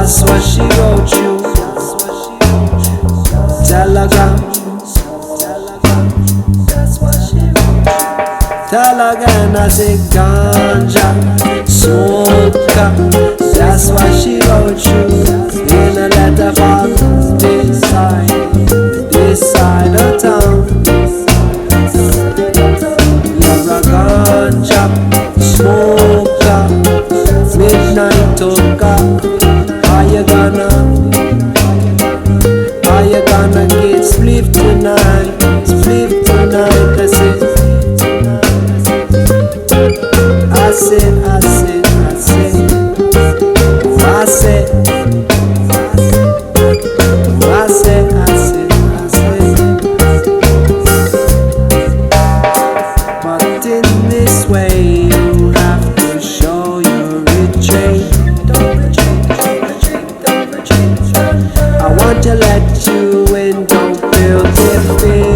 That's what she wrote you. Telegram. Tell again I say ganja, soca. That's what she wrote you in a letter from this side of town. You're a ganja smoker, midnight toker. Are you gonna get spliff tonight? Spliff tonight, I say. I say. But in this way, you have to show your retreat. Don't retreat. I want to let you in, don't feel defeated.